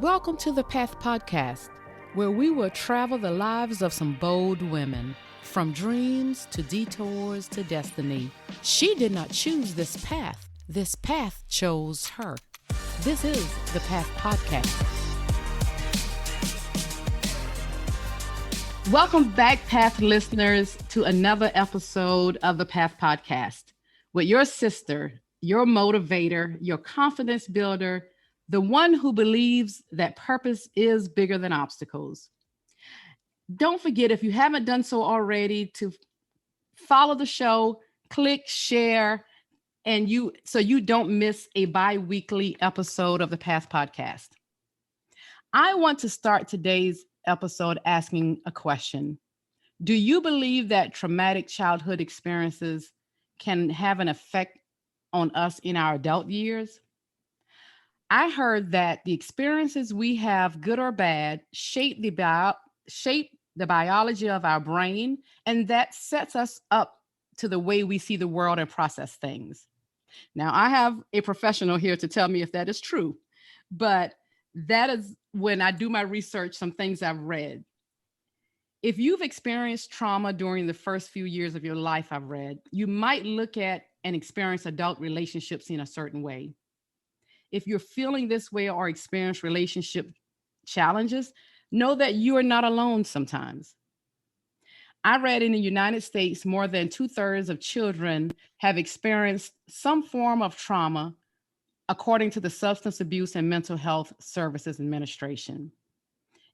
Welcome to the Path Podcast, where we will travel the lives of some bold women, from dreams to detours to destiny. She did not choose this path. This path chose her. This is the Path Podcast. Welcome back, Path listeners, to another episode of the Path Podcast with your sister, your motivator, your confidence builder, the one who believes that purpose is bigger than obstacles. Don't forget, if you haven't done so already, to follow the show, click share, and you don't miss a bi-weekly episode of the Path Podcast. I want to start today's episode asking a question. Do you believe that traumatic childhood experiences can have an effect on us in our adult years? I heard that the experiences we have, good or bad, shape the biology of our brain, and that sets us up to the way we see the world and process things. Now, I have a professional here to tell me if that is true, but that is when I do my research, some things I've read. If you've experienced trauma during the first few years of your life, I've read, you might look at and experience adult relationships in a certain way. If you're feeling this way or experience relationship challenges, know that you are not alone sometimes. I read in the United States, more than 2/3 of children have experienced some form of trauma, according to the Substance Abuse and Mental Health Services Administration.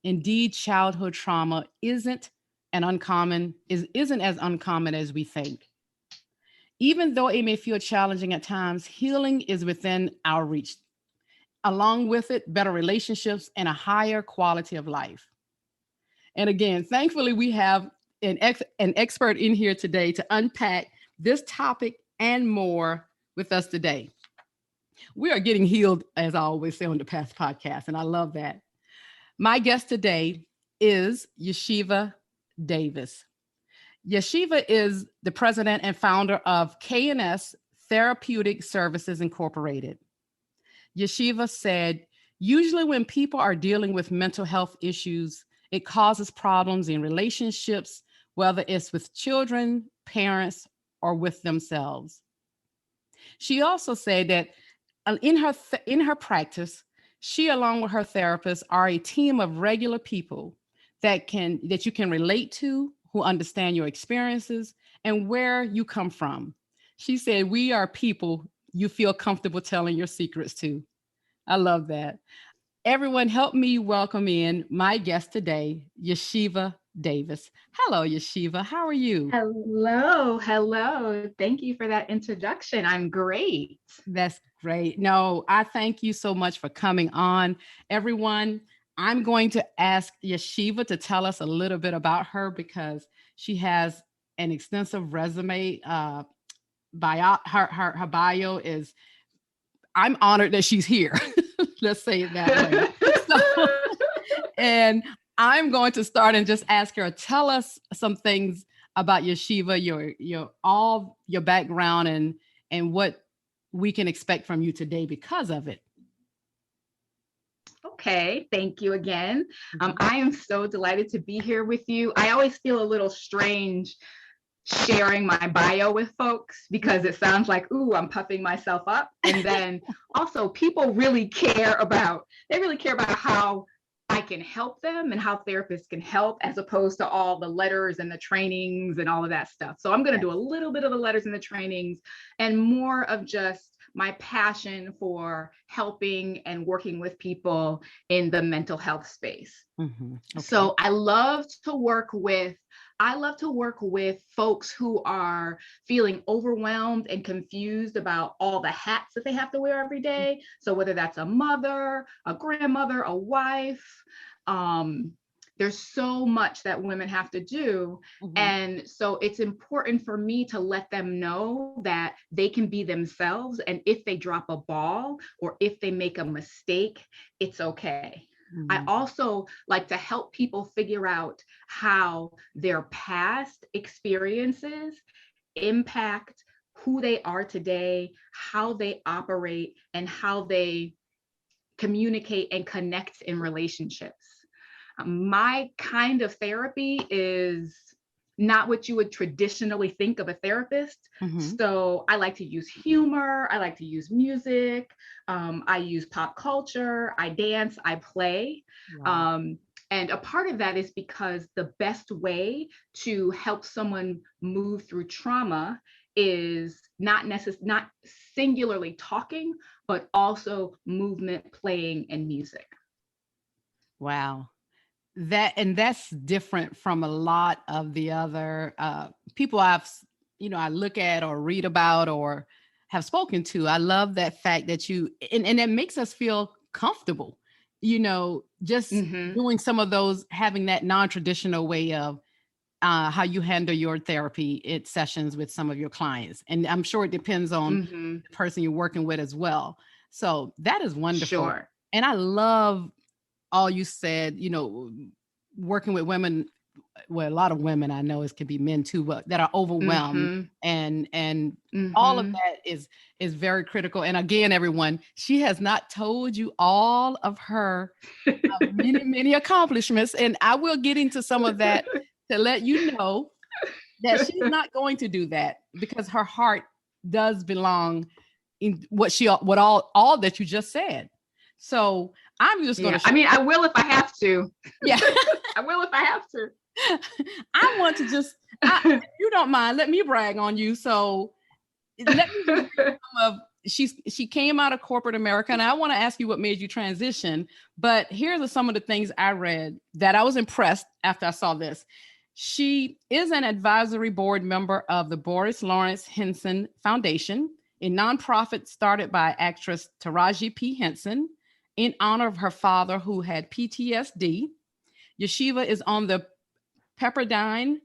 Indeed, childhood trauma isn't as uncommon as we think. Even though it may feel challenging at times, healing is within our reach. Along with it, better relationships and a higher quality of life. And again, thankfully, we have an expert in here today to unpack this topic and more with us today. We are getting healed, as I always say on the Path Podcast, and I love that. My guest today is Yeshiva Davis. Yeshiva is the president and founder of K&S Therapeutic Services Incorporated. Yeshiva said, usually when people are dealing with mental health issues, it causes problems in relationships, whether it's with children, parents, or with themselves. She also said that in her practice, she, along with her therapist, are a team of regular people that you can relate to, who understand your experiences and where you come from. She said, we are people you feel comfortable telling your secrets to. I love that. Everyone, help me welcome in my guest today, Yeshiva Davis. Hello, Yeshiva. How are you? Hello. Thank you for that introduction. I'm great. That's great. No, I thank you so much for coming on. Everyone, I'm going to ask Yeshiva to tell us a little bit about her because she has an extensive resume. Her bio is, I'm honored that she's here. Let's say it that way. And I'm going to start and just ask her, tell us some things about Yeshiva, your background and what we can expect from you today because of it. Okay, thank you again. I am so delighted to be here with you. I always feel a little strange sharing my bio with folks because it sounds like, ooh, I'm puffing myself up. And then also people really care about how I can help them and how therapists can help, as opposed to all the letters and the trainings and all of that stuff. So I'm going to do a little bit of the letters and the trainings and more of just my passion for helping and working with people in the mental health space. Mm-hmm. Okay. So I love to work with folks who are feeling overwhelmed and confused about all the hats that they have to wear every day. So whether that's a mother, a grandmother, a wife, there's so much that women have to do. Mm-hmm. And so it's important for me to let them know that they can be themselves. And if they drop a ball or if they make a mistake, it's okay. Mm-hmm. I also like to help people figure out how their past experiences impact who they are today, how they operate, and how they communicate and connect in relationships. My kind of therapy is not what you would traditionally think of a therapist. So I like to use humor. I like to use music. I use pop culture. I dance. I play. Wow. And a part of that is because the best way to help someone move through trauma is not singularly talking, but also movement, playing, and music. Wow. That's different from a lot of the other people I look at or read about or have spoken to. I love that fact that and it makes us feel comfortable, just doing some of those, having that non-traditional way of how you handle your therapy sessions with some of your clients. And I'm sure it depends on the person you're working with as well. So that is wonderful. Sure. And I love all you said, working with women, well, a lot of women I know can be men too, but that are overwhelmed, and all of that is very critical. And again, everyone, she has not told you all of her many, many accomplishments, and I will get into some of that to let you know that she's not going to do that, because her heart does belong in what all that you just said. So I'm just going to. I mean, I will if I have to. Yeah, I will if I have to. I want to just, if you don't mind, let me brag on you. So let me she came out of corporate America, and I want to ask you what made you transition. But here are some of the things I read that I was impressed after I saw this. She is an advisory board member of the Boris Lawrence Henson Foundation, a nonprofit started by actress Taraji P. Henson in honor of her father, who had PTSD. Yeshiva is on the Pepperdine,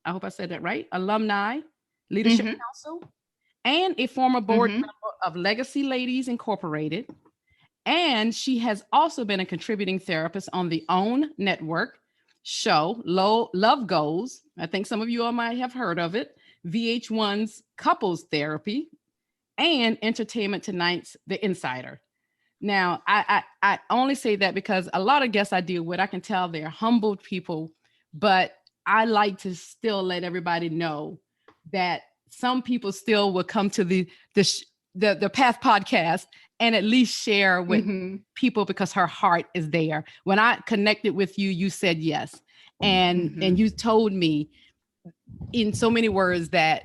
I hope I said that right, Alumni Leadership Council, and a former board member of Legacy Ladies Incorporated. And she has also been a contributing therapist on the OWN network show, Love Goals. I think some of you all might have heard of it. VH1's Couples Therapy, and Entertainment Tonight's The Insider. Now, I only say that because a lot of guests I deal with, I can tell they're humble people, but I like to still let everybody know that some people still will come to the Path podcast and at least share with people, because her heart is there. When I connected with you, you said yes. And you told me in so many words that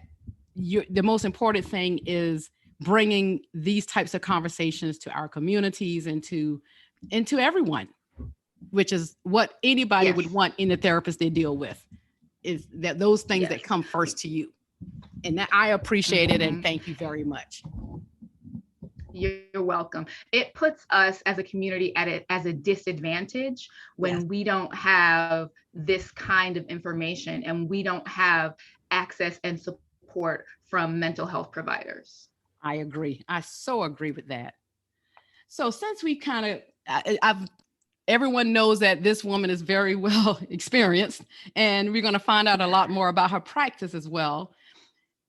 the most important thing is bringing these types of conversations to our communities and to everyone, which is what anybody would want in the therapist they deal with, is that those things that come first to you. And that I appreciate it, and thank you very much. You're welcome. It puts us as a community as a disadvantage when we don't have this kind of information and we don't have access and support from mental health providers. I agree. I so agree with that. So since we kind of, everyone knows that this woman is very well experienced, and we're going to find out a lot more about her practice as well.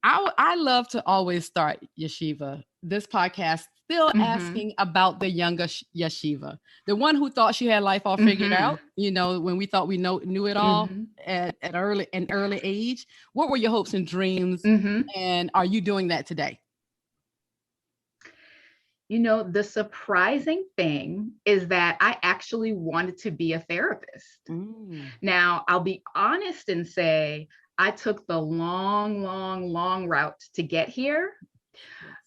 I love to always start, Yeshiva, this podcast still asking about the younger Yeshiva, the one who thought she had life all figured out, when we thought we knew it all at an early age. What were your hopes and dreams? And are you doing that today? The surprising thing is that I actually wanted to be a therapist. Now, I'll be honest and say I took the long route to get here.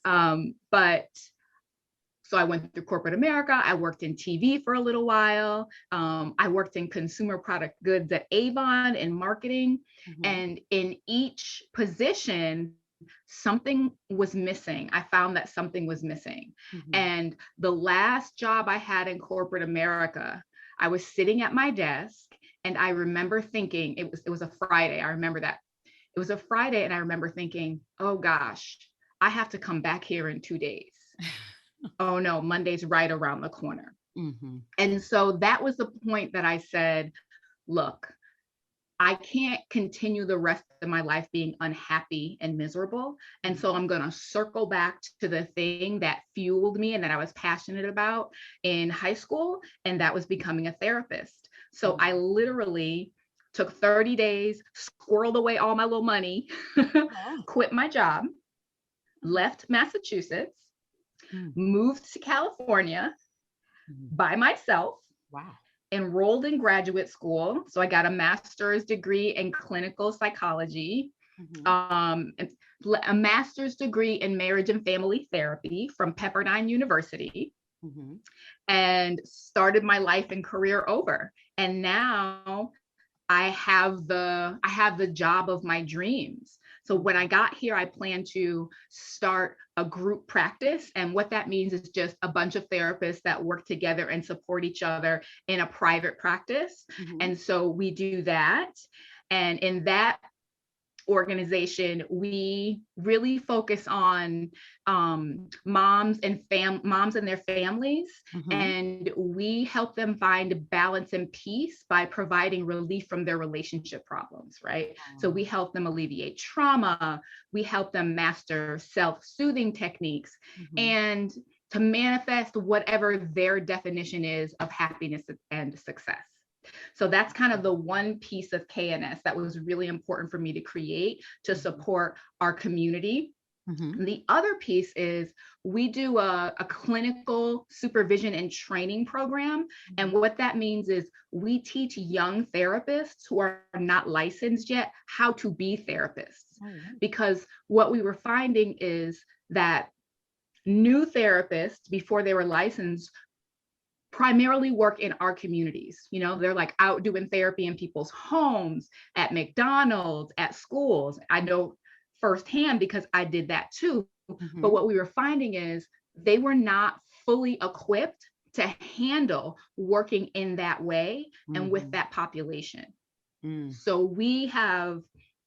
But so I went through corporate America. I worked in TV for a little while. I worked in consumer product goods at Avon in marketing. And in each position, something was missing. I found that something was missing. And the last job I had in corporate America, I was sitting at my desk, and I remember thinking, it was a Friday. I remember that. It was a Friday, and I remember thinking, oh gosh, I have to come back here in 2 days. Oh no, Monday's right around the corner. And so that was the point that I said, look, I can't continue the rest of my life being unhappy and miserable. And so I'm going to circle back to the thing that fueled me and that I was passionate about in high school. And that was becoming a therapist. So I literally took 30 days, squirreled away all my little money, quit my job, left Massachusetts, moved to California by myself. Wow. Enrolled in graduate school. So I got a master's degree in clinical psychology, a master's degree in marriage and family therapy from Pepperdine University, and started my life and career over. And now I have the job of my dreams. So when I got here, I plan to start a group practice. And what that means is just a bunch of therapists that work together and support each other in a private practice. And so we do that. And in that organization, we really focus on moms and their families, and we help them find balance and peace by providing relief from their relationship problems, right? So we help them alleviate trauma, we help them master self-soothing techniques, and to manifest whatever their definition is of happiness and success. So that's kind of the one piece of KNS that was really important for me to create to support our community. The other piece is we do a clinical supervision and training program. And what that means is we teach young therapists who are not licensed yet how to be therapists. Because what we were finding is that new therapists, before they were licensed, primarily work in our communities. You know, they're like out doing therapy in people's homes, at McDonald's, at schools. I know firsthand because I did that too. But what we were finding is they were not fully equipped to handle working in that way and with that population. So we have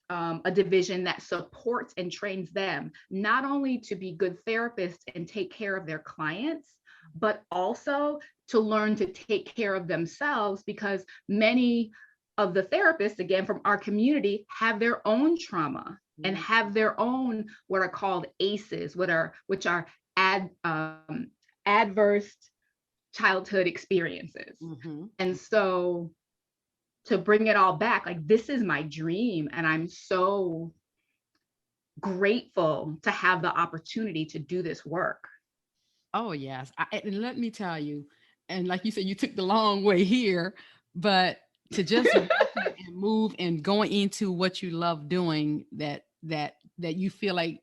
a division that supports and trains them not only to be good therapists and take care of their clients, but also to learn to take care of themselves, because many of the therapists, again, from our community, have their own trauma and have their own what are called ACEs, which are adverse childhood experiences. And so to bring it all back, like, this is my dream, and I'm so grateful to have the opportunity to do this work. Oh, yes. And let me tell you, and like you said, you took the long way here, but to just and move and going into what you love doing, that you feel like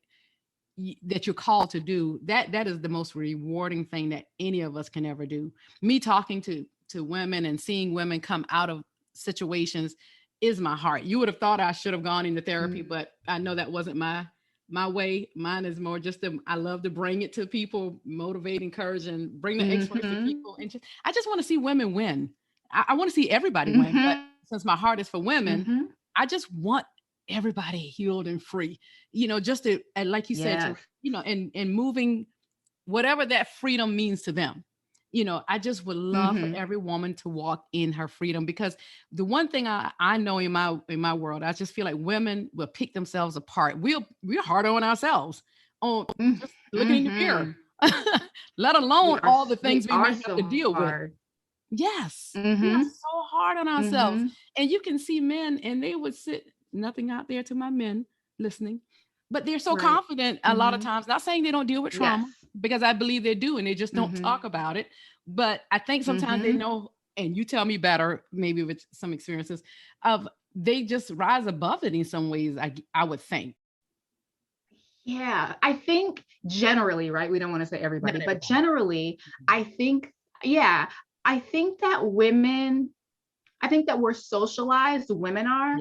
that you're called to do, that is the most rewarding thing that any of us can ever do. Me talking to women and seeing women come out of situations is my heart. You would have thought I should have gone into therapy, but I know that wasn't my way. Mine is more just I love to bring it to people, motivate, encourage, and bring the experts to people. And I just want to see women win. I want to see everybody win. But since my heart is for women, I just want everybody healed and free. You know, just to, and like you said, to, you know, and moving whatever that freedom means to them. You know, I just would love for every woman to walk in her freedom, because the one thing I know in my world, I just feel like women will pick themselves apart. We're harder on ourselves, on just looking in the mirror, let alone all the things we may have to deal with. Yes, we are so hard on ourselves. And you can see men, and they would sit, nothing out there to my men listening, but they're so confident a lot of times, not saying they don't deal with trauma, because I believe they do, and they just don't talk about it. But I think sometimes they know, and you tell me better, maybe with some experiences, of they just rise above it in some ways, I would think. Yeah, I think generally, right? We don't want to say everybody, but generally, I think, I think that we're socialized, women are,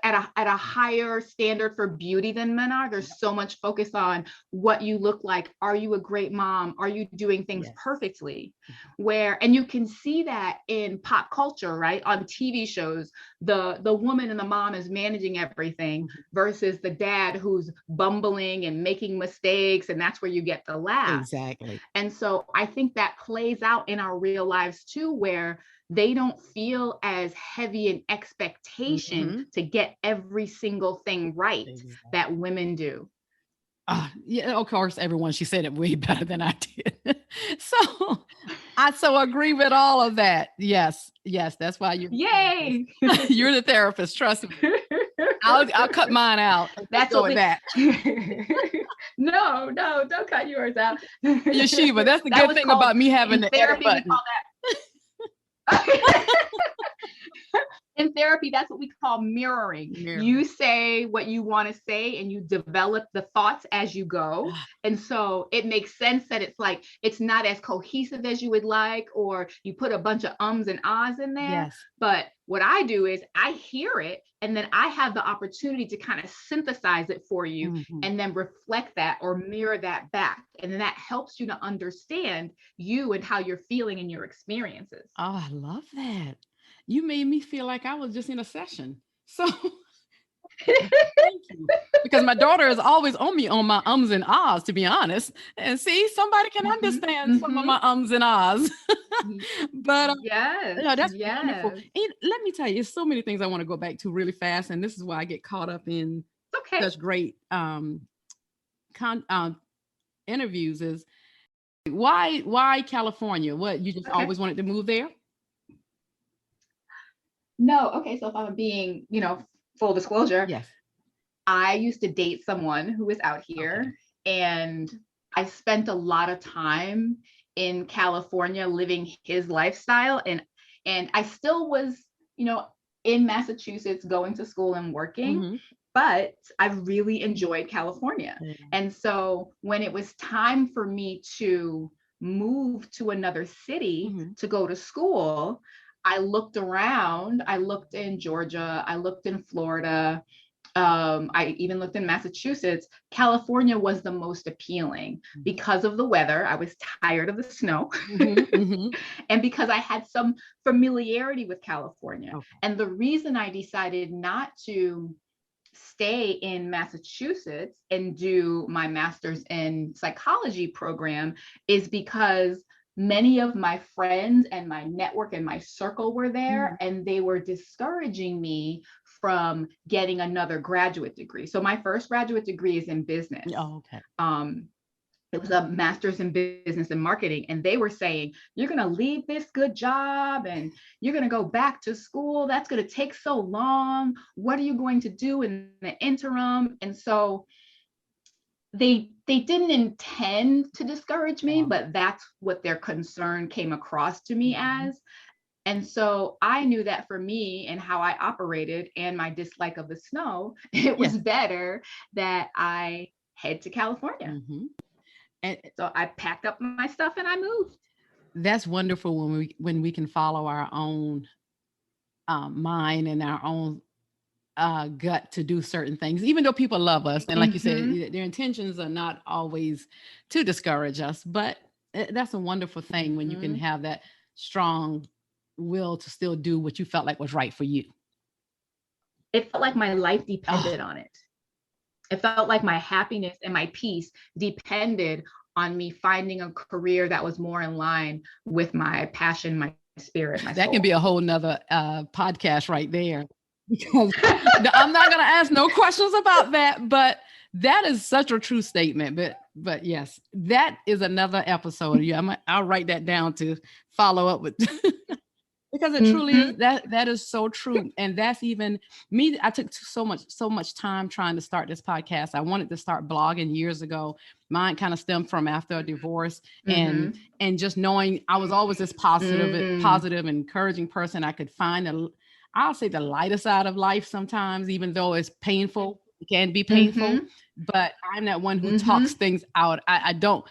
at a higher standard for beauty than men are. There's so much focus on what you look like. Are you a great mom? Are you doing things perfectly? And you can see that in pop culture, right? On TV shows, the woman and the mom is managing everything versus the dad who's bumbling and making mistakes, and that's where you get the laugh. Exactly. And so I think that plays out in our real lives too, where they don't feel as heavy an expectation to get every single thing right that women do. Yeah, of course, everyone, she said it way better than I did. So I agree with all of that. Yes, that's why Yay! You're the therapist, trust me. I'll cut mine out. That's what that. No, don't cut yours out. Yeshiva, that's the good thing about me having the therapy, edit button. In therapy, that's what we call mirroring. You say what you want to say and you develop the thoughts as you go. And so it makes sense that it's not as cohesive as you would like, or you put a bunch of ums and ahs in there. But what I do is I hear it, and then I have the opportunity to kind of synthesize it for you and then reflect that or mirror that back. And then that helps you to understand you and how you're feeling in your experiences. Oh, I love that. You made me feel like I was just in a session. So thank you. Because my daughter is always on me on my ums and ahs, to be honest. And see, somebody can understand some of my ums and ahs. But that's wonderful. And let me tell you, there's so many things I want to go back to really fast. And this is why I get caught up in such great interviews is why California? What, you just always wanted to move there? No. Okay. So if I'm being, full disclosure, I used to date someone who was out here, and I spent a lot of time in California living his lifestyle. And I still was, in Massachusetts going to school and working, but I really enjoyed California. And so when it was time for me to move to another city to go to school, I looked around. I looked in Georgia. I looked in Florida. I even looked in Massachusetts. California was the most appealing because of the weather. I was tired of the snow. And because I had some familiarity with California. And the reason I decided not to stay in Massachusetts and do my master's in psychology program is because many of my friends and my network and my circle were there, and they were discouraging me from getting another graduate degree. So my first graduate degree is in business. It was a master's in business and marketing. And they were saying, you're going to leave this good job and you're going to go back to school. That's going to take so long. What are you going to do in the interim? And so they didn't intend to discourage me, but that's what their concern came across to me as. And so I knew that for me and how I operated and my dislike of the snow, it was better that I head to California. And so I packed up my stuff and I moved. That's wonderful when we can follow our own mind and our own gut to do certain things, even though people love us. And like you said, their intentions are not always to discourage us, but that's a wonderful thing when you can have that strong will to still do what you felt like was right for you. It felt like my life depended on it. It felt like my happiness and my peace depended on me finding a career that was more in line with my passion, my spirit, my soul. That can be a whole nother podcast right there. Because I'm not going to ask no questions about that, but that is such a true statement. But yes, that is another episode. I'll write that down to follow up with. Because it truly is, that is so true. And that's even me. I took so much time trying to start this podcast. I wanted to start blogging years ago. Mine kind of stemmed from after a divorce and just knowing I was always this positive, encouraging person. I could find I'll say the lighter side of life sometimes, even though it's painful, it can be painful, but I'm that one who talks things out. I don't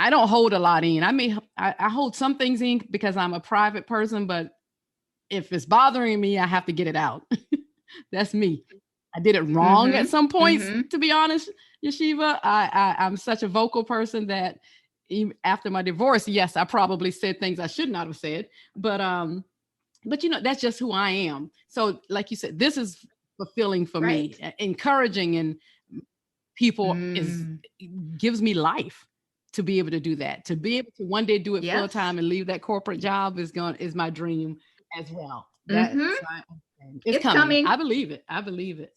hold a lot in. I hold some things in because I'm a private person, but if it's bothering me, I have to get it out. That's me. I did it wrong at some points, Mm-hmm. to be honest, Yeshiva. I'm such a vocal person that even after my divorce, yes, I probably said things I should not have said, but that's just who I am. So like you said, this is fulfilling for Right. me. Encouraging and people Mm. gives me life to be able to do that. To be able to one day do it full Yes. time and leave that corporate job is my dream as well. That's Mm-hmm. it's It's coming. coming. I believe it. I believe it.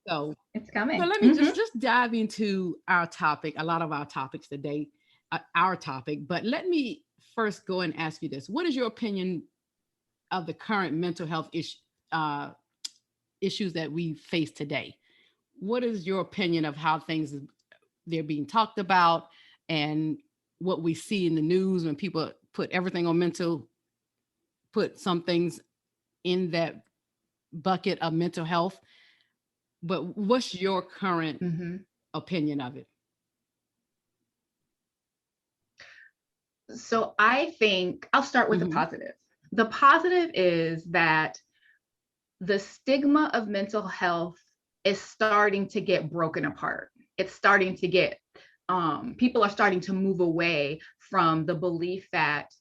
So It's coming. let me Mm-hmm. just dive into our topic, a lot of our topics today, our topic. But let me first go and ask you this: what is your opinion of the current mental health issues that we face today? What is your opinion of how things they're being talked about, and what we see in the news when people put everything on put some things in that bucket of mental health? But what's your current Mm-hmm. opinion of it? So I think I'll start with the Mm-hmm. positive. The positive is that the stigma of mental health is starting to get broken apart. It's starting to get, people are starting to move away from the belief that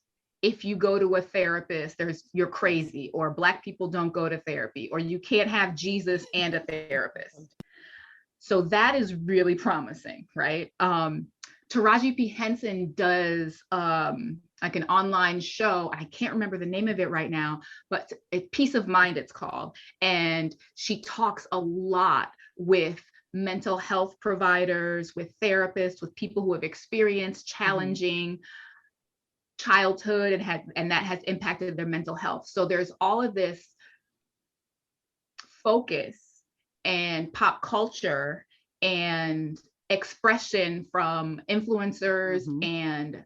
if you go to a therapist, you're crazy, or Black people don't go to therapy, or you can't have Jesus and a therapist. So that is really promising, right? Taraji P. Henson does like an online show. I can't remember the name of it right now, but Peace of Mind it's called. And she talks a lot with mental health providers, with therapists, with people who have experienced challenging childhood and that has impacted their mental health. So there's all of this focus and pop culture and expression from influencers and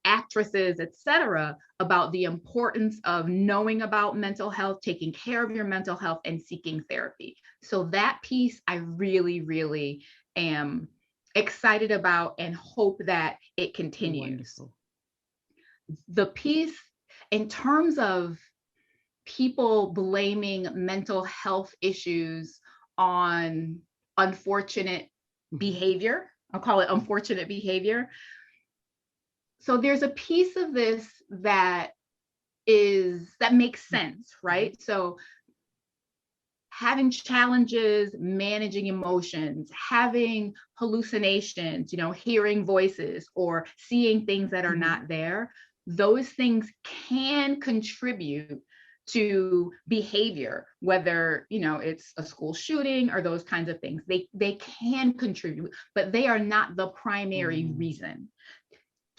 actresses, etc., about the importance of knowing about mental health, taking care of your mental health, and seeking therapy. So that piece I really, really am excited about and hope that it continues. Wonderful. The piece in terms of people blaming mental health issues on unfortunate behavior. I'll call it unfortunate behavior. So there's a piece of this that makes sense, right? So having challenges, managing emotions, having hallucinations, hearing voices or seeing things that are not there, those things can contribute to behavior, whether it's a school shooting or those kinds of things. They can contribute, but they are not the primary reason.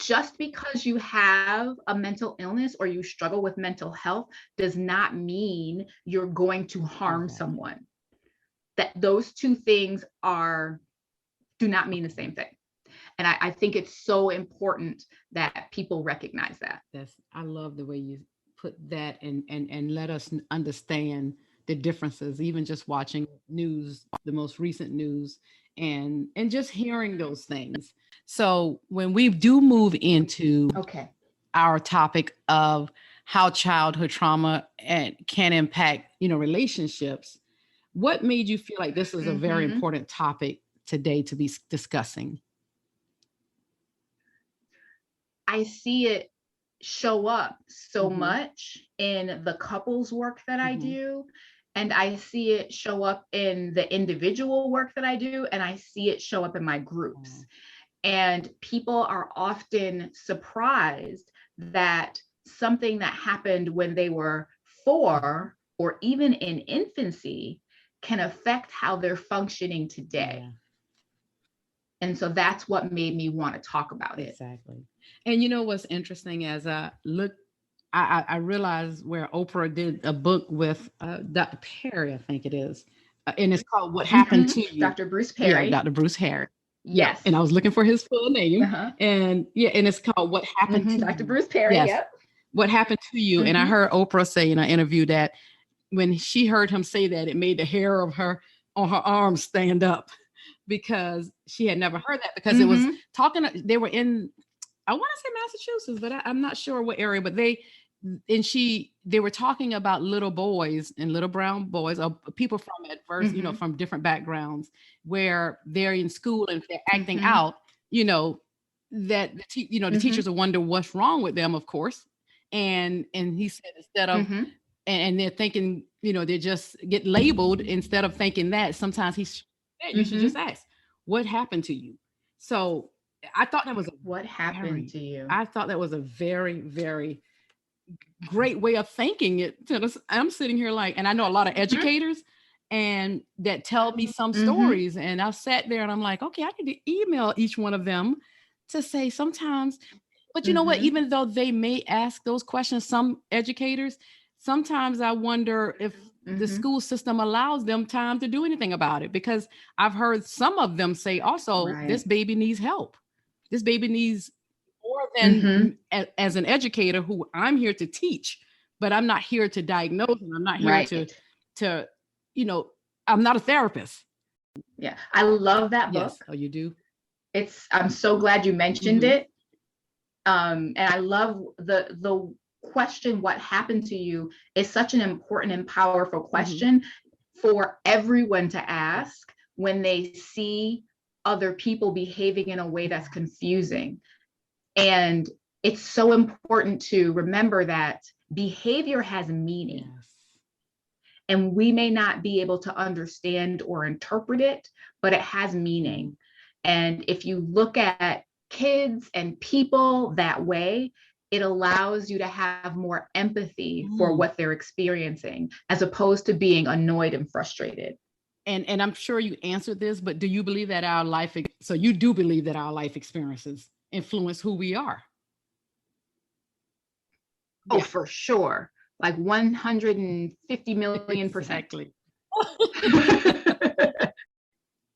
Just because you have a mental illness or you struggle with mental health does not mean you're going to harm someone. That those two things do not mean the same thing. And I think it's so important that people recognize that. I love the way you put that and let us understand the differences, even just watching news, the most recent news, and just hearing those things. So when we do move into our topic of how childhood trauma can impact, relationships, what made you feel like this is a very important topic today to be discussing? I see it show up so much in the couples work that I do. And I see it show up in the individual work that I do. And I see it show up in my groups. And people are often surprised that something that happened when they were 4 or even in infancy can affect how they're functioning today. And so that's what made me want to talk about it. Exactly. And what's interesting, as I look, I realized where Oprah did a book with Dr. Perry, I think it is. And it's called What Happened to You. Dr. Bruce Perry. Yeah, Dr. Bruce Harris. Yes. And I was looking for his full name. And it's called What Happened to Dr. Bruce Perry. Yes. Yep. What Happened to You. And I heard Oprah say in an interview that when she heard him say that, it made the hair on her arms stand up, because she had never heard that, because it was they were in, I want to say Massachusetts, but I'm not sure what area, but and they were talking about little boys and little brown boys, or people from adverse, Mm-hmm. from different backgrounds, where they're in school and they're acting Mm-hmm. out, that the Mm-hmm. teachers will wonder what's wrong with them, of course. And he said, instead of, Mm-hmm. and they're thinking, they just get labeled, instead of thinking that sometimes you should just Mm-hmm. ask, what happened to you? So I thought that was What happened very, to you? I thought that was a very, very great way of thinking it. I'm sitting here like, and I know a lot of Mm-hmm. educators and that tell me some Mm-hmm. stories. And I've sat there and I'm like, okay, I need to email each one of them to say sometimes, but you know what, Mm-hmm. even though they may ask those questions, some educators, sometimes I wonder if the Mm-hmm. school system allows them time to do anything about it, because I've heard some of them say also, this Right. baby needs help. This baby needs more Mm-hmm. than, as an educator who I'm here to teach, but I'm not here to diagnose, and I'm not here to Right. to you know I'm not a therapist. Yeah. I love that book. Yes. Oh, you do. I'm so glad you mentioned Mm-hmm. it. And I love the question, what happened to you, is such an important and powerful Mm-hmm. question for everyone to ask when they see other people behaving in a way that's confusing. And it's so important to remember that behavior has meaning. Yes. And we may not be able to understand or interpret it, but it has meaning. Mm-hmm. And if you look at kids and people that way, it allows you to have more empathy for Mm. what they're experiencing, as opposed to being annoyed and frustrated. And I'm sure you answered this, but do you believe that so you do believe that our life experiences influence who we are? Oh, Yeah. for sure. Like 150 million%. Exactly.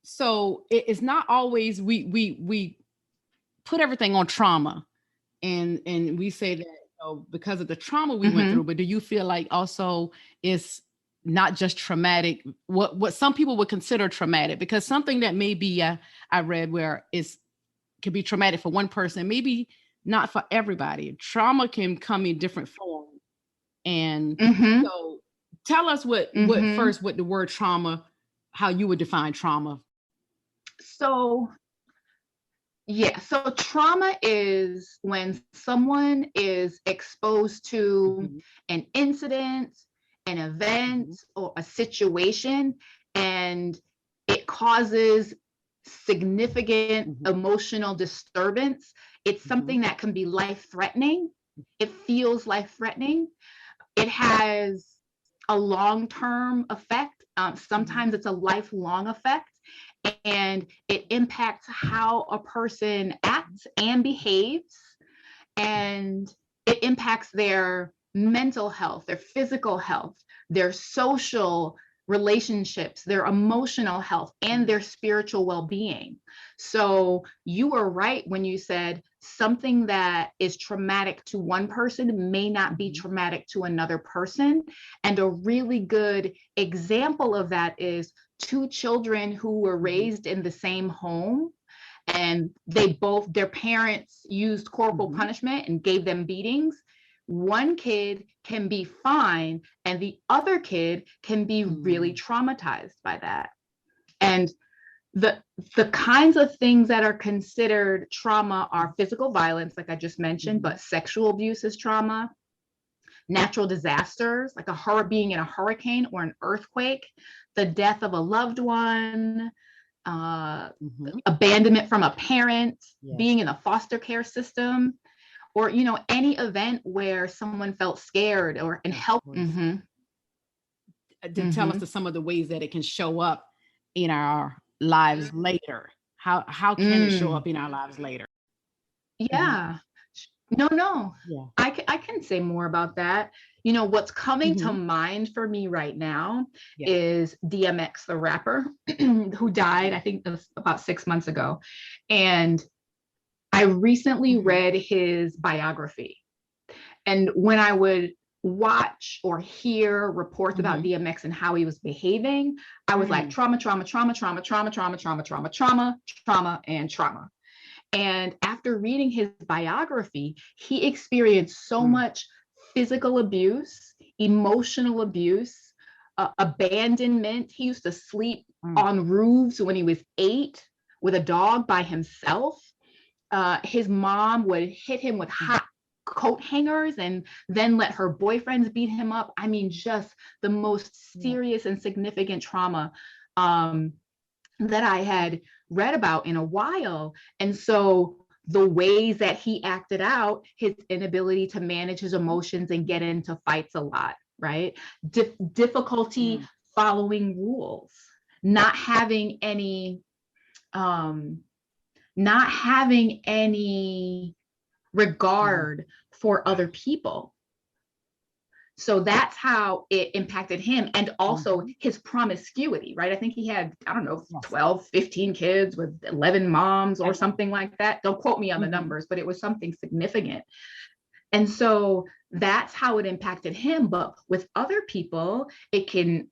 So it's not always, we put everything on trauma, and we say that, because of the trauma we went through. Mm-hmm. But do you feel like also it's not just traumatic, what some people would consider traumatic, because something that maybe I read where it's can be traumatic for one person, maybe not for everybody. Trauma can come in different forms. And Mm-hmm. so tell us what Mm-hmm. first, what the word trauma, how you would define trauma. So, yeah, so trauma is when someone is exposed to Mm-hmm. an incident, an event, Mm-hmm. or a situation, and it causes significant Mm-hmm. emotional disturbance. It's Mm-hmm. something that can be life threatening. It feels life threatening. It has a long-term effect. Mm-hmm. Sometimes it's a lifelong effect, and it impacts how a person acts and behaves, and it impacts their mental health, their physical health, their social relationships, their emotional health, and their spiritual well-being. So you were right when you said something that is traumatic to one person may not be Mm-hmm. traumatic to another person. And a really good example of that is two children who were Mm-hmm. raised in the same home, and their parents used corporal Mm-hmm. punishment and gave them beatings. One kid can be fine, and the other kid can be really Mm-hmm. traumatized by that. And the the kinds of things that are considered trauma are physical violence, like I just mentioned, Mm-hmm. but sexual abuse is trauma, natural disasters, like being in a hurricane or an earthquake, the death of a loved one, uh, Mm-hmm. abandonment from a parent, Yes. being in a foster care system, or any event where someone felt scared or and Of help. course. Mm-hmm. To tell us Mm-hmm. to some of the ways that it can show up in our lives later. How can it show Mm. up in our lives later? Mm-hmm. Yeah. No. Yeah. I can say more about that. What's coming to Mm-hmm. mind for me right now Yeah. is DMX, the rapper, who died, I think it was about 6 months ago. And I recently Mm-hmm. read his biography. And when I would watch or hear reports about Mm-hmm. DMX and how he was behaving, I was like, Mm. trauma, trauma, trauma, trauma, trauma, trauma, trauma, trauma, trauma, trauma, and trauma. And after reading his biography, he experienced so Mm. much physical abuse, emotional abuse, abandonment. He used to sleep on roofs when he was 8 with a dog by himself. His mom would hit him with hot coat hangers and then let her boyfriends beat him up. I mean, just the most serious and significant trauma that I had read about in a while. And so the ways that he acted out, his inability to manage his emotions and get into fights a lot, right? Difficulty following rules, not having any regard for other people. So that's how it impacted him. And also his promiscuity, right? I think he had, I don't know, 12, 15 kids with 11 moms or something like that. Don't quote me on the numbers, but it was something significant. And so that's how it impacted him. But with other people, it can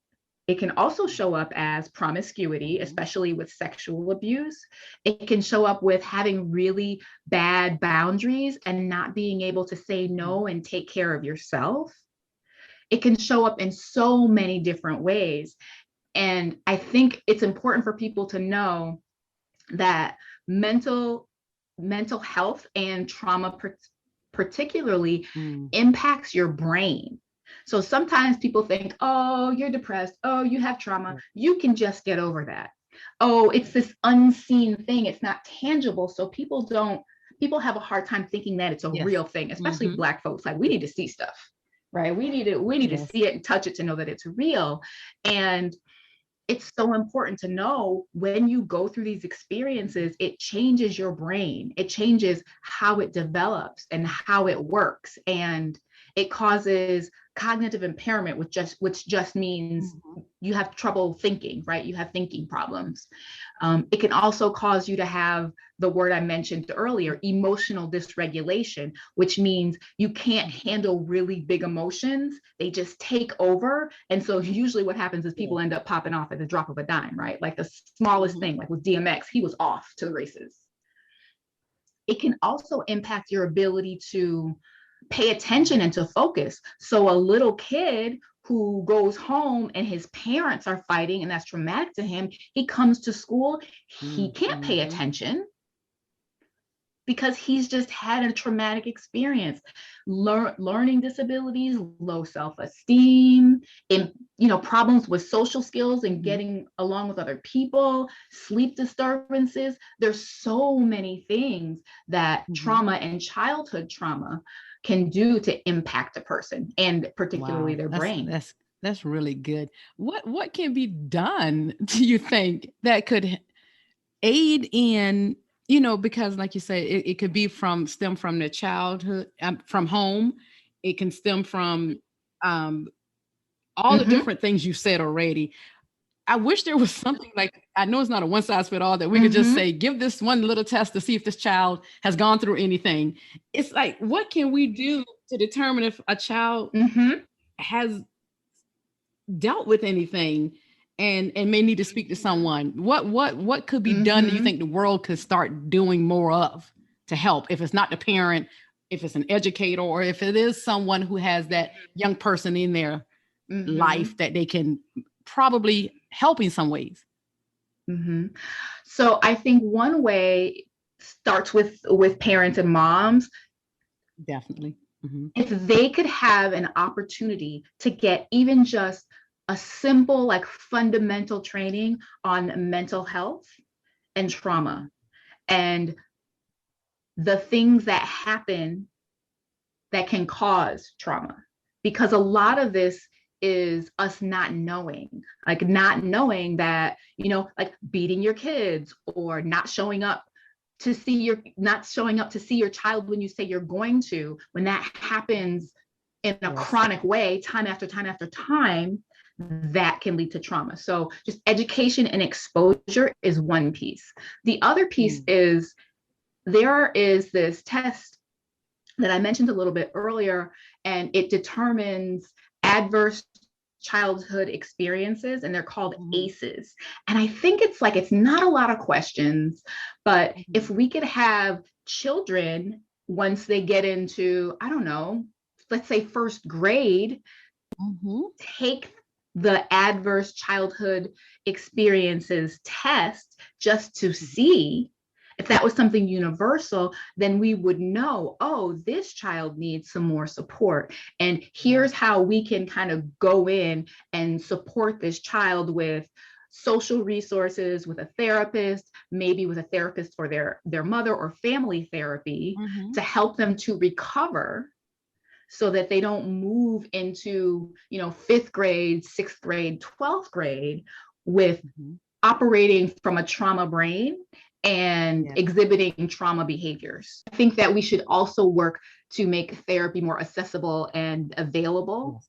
also show up as promiscuity, especially with sexual abuse. It can show up with having really bad boundaries and not being able to say no and take care of yourself. It can show up in so many different ways. And I think it's important for people to know that mental health and trauma particularly impacts your brain. So sometimes people think, oh, you're depressed. Oh, you have trauma. You can just get over that. Oh, it's this unseen thing. It's not tangible. So people have a hard time thinking that it's a real thing, especially Black folks. Like, we need to see stuff, right? We need to see it and touch it to know that it's real. And it's so important to know when you go through these experiences, it changes your brain. It changes how it develops and how it works. And it causes cognitive impairment, which just means you have trouble thinking, right? You have thinking problems. It can also cause you to have the word I mentioned earlier, emotional dysregulation, which means you can't handle really big emotions. They just take over. And so usually what happens is people end up popping off at the drop of a dime, right? Like the smallest thing, like with DMX, he was off to the races. It can also impact your ability to pay attention and to focus. So a little kid who goes home and his parents are fighting and that's traumatic to him, he comes to school, he can't pay attention because he's just had a traumatic experience. Learning disabilities, low self-esteem, and problems with social skills and getting along with other people, sleep disturbances. There's so many things that trauma and childhood trauma can do to impact a person, and particularly their brain. That's really good. What can be done, do you think, that could aid in, because like you say, it could be stem from their childhood, from home. It can stem from all the different things you said already. I wish there was something like, I know it's not a one size fit all, that we could just say, give this one little test to see if this child has gone through anything. It's like, what can we do to determine if a child has dealt with anything and may need to speak to someone? What could be done that you think the world could start doing more of to help? If it's not the parent, if it's an educator, or if it is someone who has that young person in their life that they can probably help in some ways. So I think one way starts with parents and moms. Definitely. If they could have an opportunity to get even just a simple, like, fundamental training on mental health and trauma and the things that happen that can cause trauma, because a lot of this is us not knowing that, like beating your kids or not showing up to see your child when you say you're going to, when that happens in a chronic way, time after time after time, that can lead to trauma. So just education and exposure is one piece. The other piece is, there is this test that I mentioned a little bit earlier, and it determines adverse childhood experiences, and they're called ACEs. And I think it's not a lot of questions, but if we could have children, once they get into, I don't know, let's say first grade, take the adverse childhood experiences test just to see if that was something universal, then we would know, oh, this child needs some more support. And here's how we can kind of go in and support this child with social resources, with a therapist, maybe with a therapist for their mother or family therapy to help them to recover so that they don't move into, you know, 5th grade, 6th grade, 12th grade with operating from a trauma brain and exhibiting trauma behaviors. I think that we should also work to make therapy more accessible and available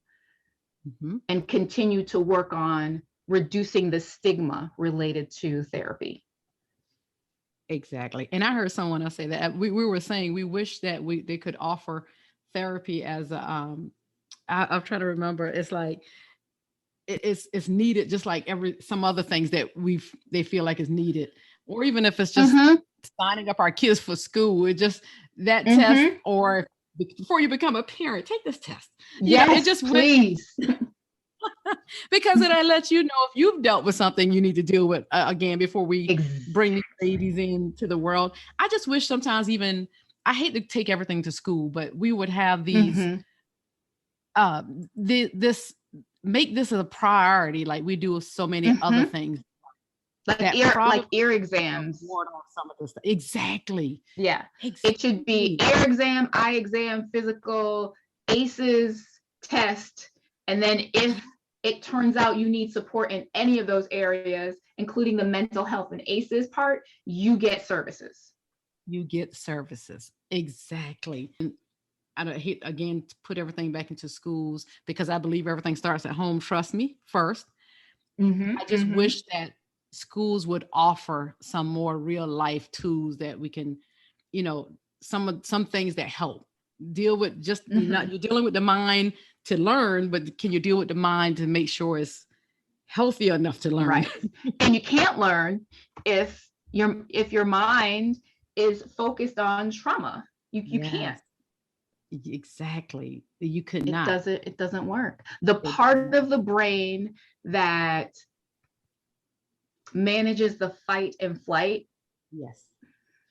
and continue to work on reducing the stigma related to therapy. Exactly. And I heard someone else say that we were saying we wish that they could offer therapy as a I'm trying to remember. It's like it's needed, just like some other things that they feel like is needed, or even if it's just signing up our kids for school, it just that test, or before you become a parent, take this test. Yes, it just please. Because it lets you know if you've dealt with something you need to deal with again before we bring these babies into the world. I just wish sometimes, even I hate to take everything to school, but we would have these this make this a priority like we do with so many other things, like ear exams. Some of this stuff. Exactly. Yeah. Exactly. It should be ear exam, eye exam, physical, ACEs test, and then if it turns out you need support in any of those areas, including the mental health and ACEs part, you get services. You get services. Exactly. And I don't hate again to put everything back into schools, because I believe everything starts at home. Trust me, first. I just wish that schools would offer some more real life tools that we can, you know, some things that help deal with just you're dealing with the mind to learn, but can you deal with the mind to make sure it's healthy enough to learn? Right. And you can't learn if your mind is focused on trauma. You can't. Exactly. You could not. It doesn't work. The part of the brain that manages the fight and flight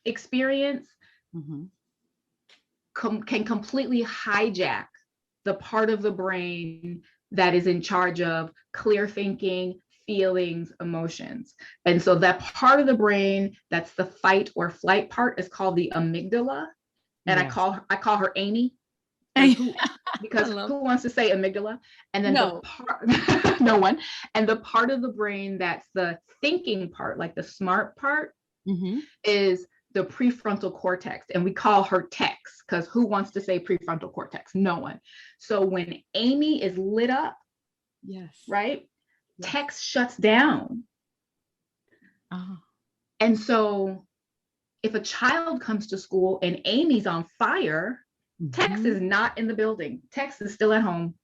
experience can completely hijack the part of the brain that is in charge of clear thinking, feelings, emotions. And so that part of the brain that's the fight or flight part is called the amygdala. And I call her Amy. Because who wants to say amygdala? And then no one. And the part of the brain that's the thinking part, like the smart part, is the prefrontal cortex. And we call her Tex, because who wants to say prefrontal cortex? No one. So when Amy is lit up, right? Tex shuts down. And so if a child comes to school and Amy's on fire, Tex is not in the building. Tex is still at home.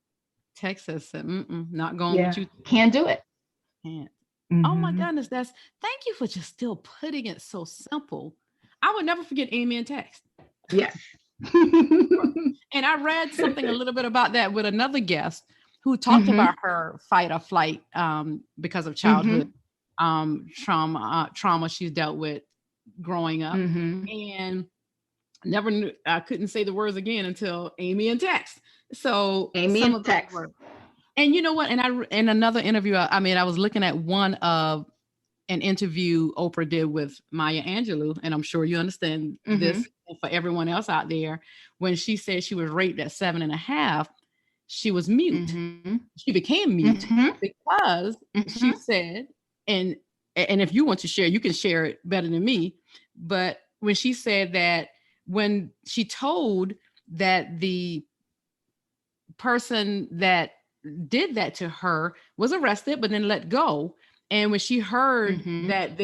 Tex says, not going with you. Can't do it. Can't. Oh my goodness. Thank you for just still putting it so simple. I would never forget Amy and Tex. Yes. And I read something a little bit about that with another guest who talked about her fight or flight because of childhood trauma she's dealt with growing up. And never knew, I couldn't say the words again until Amy and Tex. So Amy and Tex. And you know what? And in another interview, I was looking at an interview Oprah did with Maya Angelou, and I'm sure you understand this for everyone else out there. When she said she was raped at 7.5, she was mute. She became mute because she said, and if you want to share, you can share it better than me. But when she said that, when she told that the person that did that to her was arrested, but then let go. And when she heard that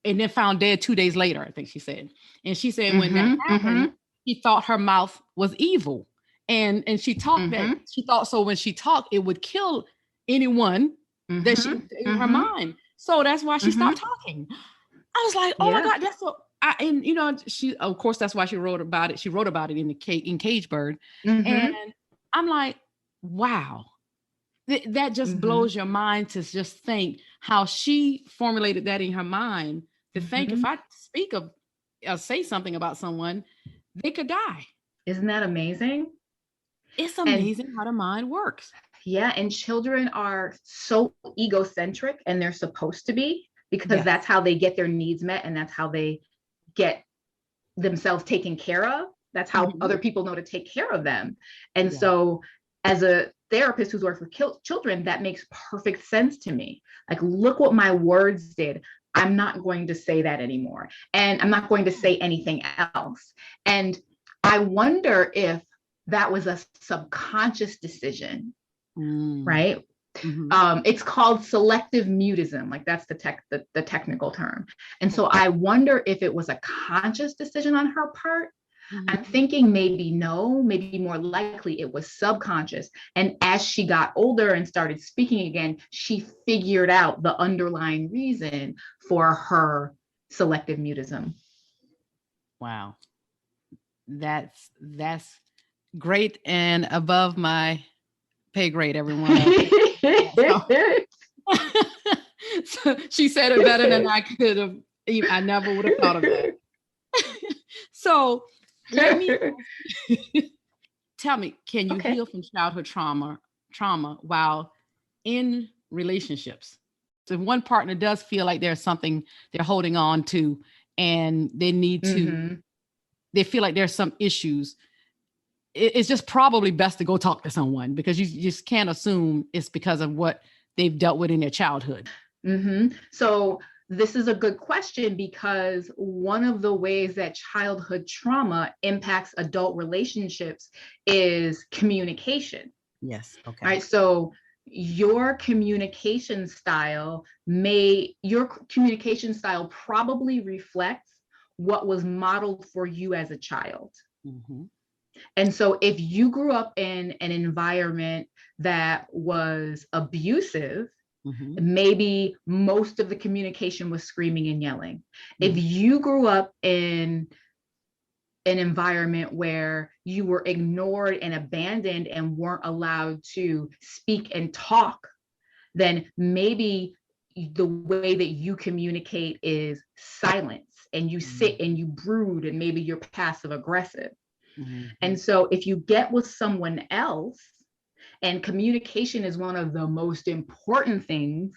and then found dead 2 days later, I think she said. And she said when that happened, she thought her mouth was evil. And she talked that she thought, so when she talked, it would kill anyone that she in her mind. So that's why she stopped talking. I was like, oh my God, that's so. She, of course, that's why she wrote about it. She wrote about it in Cage Bird. And I'm like, wow. That just blows your mind to just think how she formulated that in her mind to think if I speak of say something about someone, they could die. Isn't that amazing? It's And amazing how the mind works. yeah, and children are so egocentric, and they're supposed to be, because Yes. that's how they get their needs met, and that's how they get themselves taken care of. That's how other people know to take care of them. And so as a therapist who's worked with children, that makes perfect sense to me. Like, look what my words did. I'm not going to say that anymore. And I'm not going to say anything else. And I wonder if that was a subconscious decision, right? It's called selective mutism. Like, that's the technical term. And so I wonder if it was a conscious decision on her part. I'm thinking maybe no, maybe more likely it was subconscious. And as she got older and started speaking again, she figured out the underlying reason for her selective mutism. Wow. That's great and above my pay grade, everyone. So she said it better than I could have. I never would have thought of that. So let me tell me, can you heal from childhood trauma while in relationships? So if one partner does feel like there's something they're holding on to and they need to, they feel like there's some issues, it's just probably best to go talk to someone, because you just can't assume it's because of what they've dealt with in their childhood. So this is a good question, because one of the ways that childhood trauma impacts adult relationships is communication. Yes. Okay. Right. So your communication style probably reflects what was modeled for you as a child. And so if you grew up in an environment that was abusive, maybe most of the communication was screaming and yelling. If you grew up in an environment where you were ignored and abandoned and weren't allowed to speak and talk, then maybe the way that you communicate is silence, and you sit and you brood, and maybe you're passive aggressive. And so if you get with someone else, and communication is one of the most important things,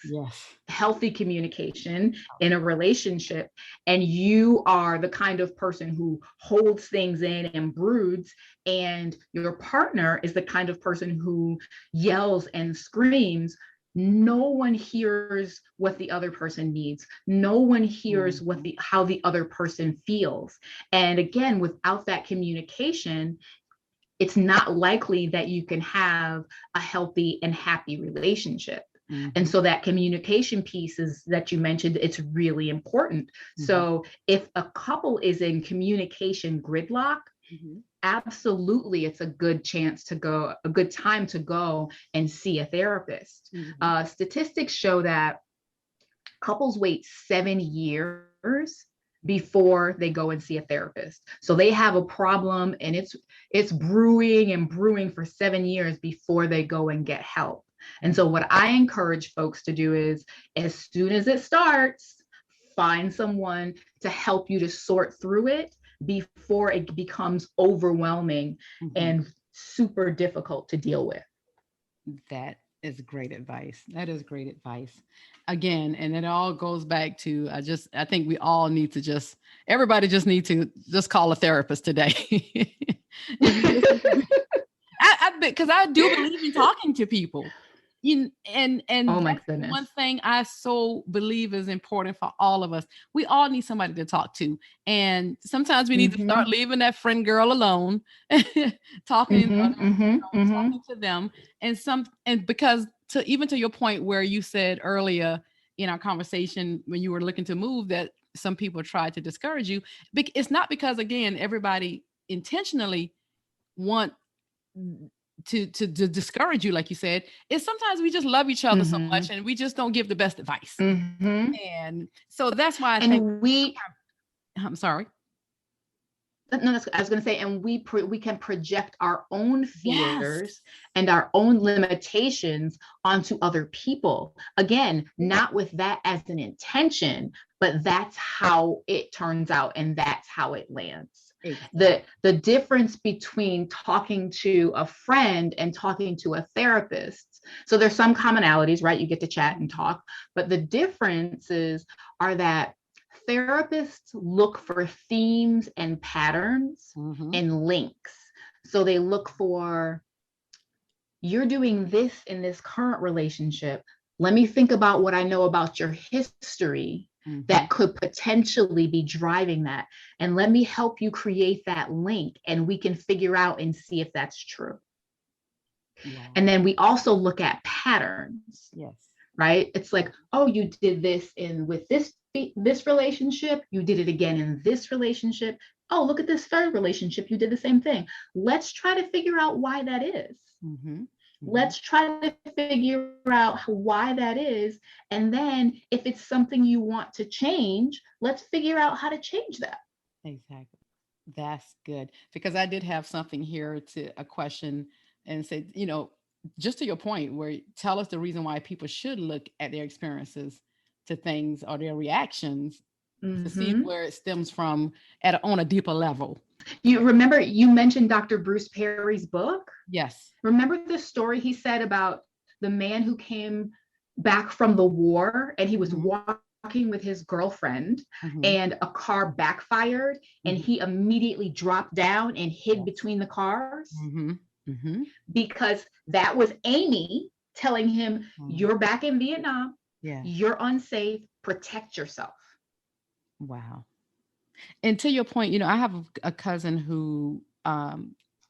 healthy communication in a relationship, and you are the kind of person who holds things in and broods, and your partner is the kind of person who yells and screams, no one hears what the other person needs. No one hears how the other person feels. And again, without that communication, it's not likely that you can have a healthy and happy relationship. And so that communication piece is that you mentioned, it's really important. So if a couple is in communication gridlock, absolutely, it's a good time to go and see a therapist. Statistics show that couples wait 7 years before they go and see a therapist. So they have a problem, and it's brewing and brewing for 7 years before they go and get help. And so what I encourage folks to do is, as soon as it starts, find someone to help you to sort through it before it becomes overwhelming and super difficult to deal with. That is great advice. That is great advice. Again, and it all goes back to, I think we all need to everybody just need to just call a therapist today. Because I do believe in talking to people. And oh my goodness. One thing I so believe is important for all of us. We all need somebody to talk to, and sometimes we need to start leaving that friend girl alone, talking to them, and because even to your point where you said earlier in our conversation when you were looking to move that some people try to discourage you, it's not because, again, everybody intentionally want to discourage you, like you said. It's sometimes we just love each other so much, and we just don't give the best advice. And so that's why I think I'm sorry. No, I was going to say, and we can project our own fears Yes. and our own limitations onto other people. Again, not with that as an intention, but that's how it turns out, and that's how it lands. Exactly. The difference between talking to a friend and talking to a therapist. So there's some commonalities, right? You get to chat and talk, but the differences are that therapists look for themes and patterns and links. So they look for, you're doing this in this current relationship. Let me think about what I know about your history that could potentially be driving that. And let me help you create that link, and we can figure out and see if that's true. Wow. And then we also look at patterns. Yes. Right? It's like, oh, you did this with this relationship, you did it again in this relationship. Oh, look at this third relationship, you did the same thing. Let's try to figure out why that is. Let's try to figure out why that is. And then if it's something you want to change, let's figure out how to change that. Exactly. That's good. Because I did have something here a question and say, just to your point, where tell us the reason why people should look at their experiences to things or their reactions to see where it stems from on a deeper level. You remember, you mentioned Dr. Bruce Perry's book? Yes. Remember the story he said about the man who came back from the war, and he was walking with his girlfriend, and a car backfired, and he immediately dropped down and hid between the cars? Because that was Amy telling him, you're back in Vietnam, you're unsafe, protect yourself. Wow. And to your point, I have a cousin who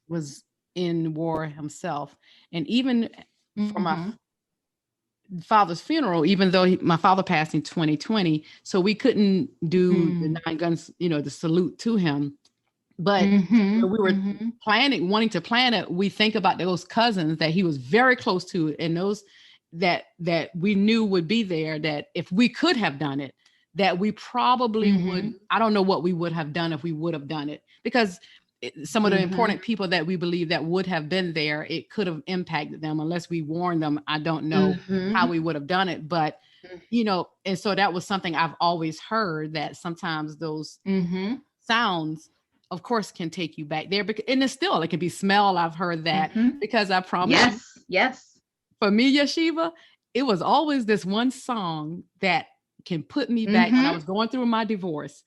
was in war himself, and even for my father's funeral, even though my father passed in 2020, so we couldn't do the 9 guns, the salute to him. But when we were wanting to plan it, we think about those cousins that he was very close to, and those that we knew would be there, that if we could have done it, that we probably would. I don't know what we would have done if we would have done it, because some of the important people that we believe that would have been there, it could have impacted them unless we warned them. I don't know how we would have done it, but and so that was something I've always heard, that sometimes those sounds, of course, can take you back there. And it's still, it can be smell. I've heard that, because I promise. Yes. For me, Yeshiva, it was always this one song that can put me back when I was going through my divorce.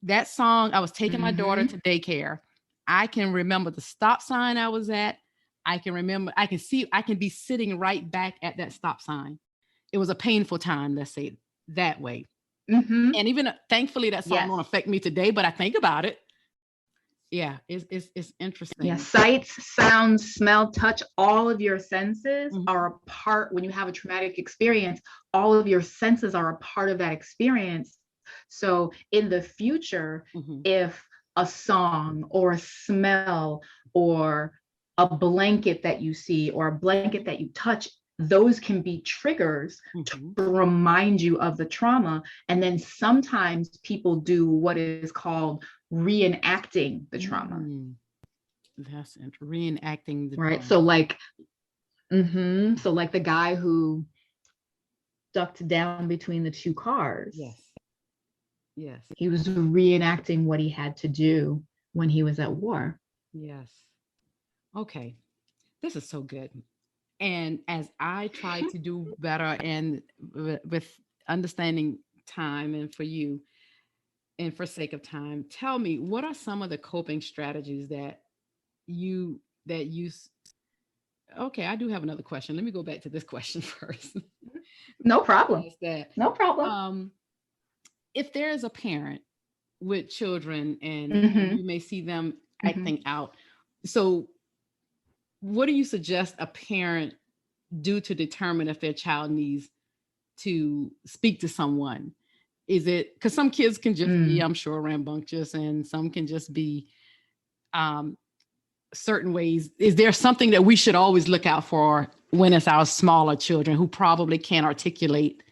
That song, I was taking my daughter to daycare. I can remember the stop sign I was at. I can be sitting right back at that stop sign. It was a painful time, let's say that way. And even thankfully that song won't affect me today, but I think about it. Yeah, it's interesting. Yeah, sights, sounds, smell, touch, all of your senses are a part. When you have a traumatic experience, all of your senses are a part of that experience. So in the future, if a song or a smell or a blanket that you see or a blanket that you touch, those can be triggers to remind you of the trauma. And then sometimes people do what is called reenacting the trauma. That's reenacting the right. trauma. So like, so like the guy who ducked down between the two cars. Yes. He was reenacting what he had to do when he was at war. Yes. Okay. This is so good. And as I try to do better and with understanding time, and for you, and for sake of time, tell me, what are some of the coping strategies that you okay, I do have another question. Let me go back to this question first. No problem. No problem. If there is a parent with children and you may see them acting out, so what do you suggest a parent do to determine if their child needs to speak to someone? Is it because some kids can just be, I'm sure, rambunctious, and some can just be certain ways? Is there something that we should always look out for when it's our smaller children who probably can't articulate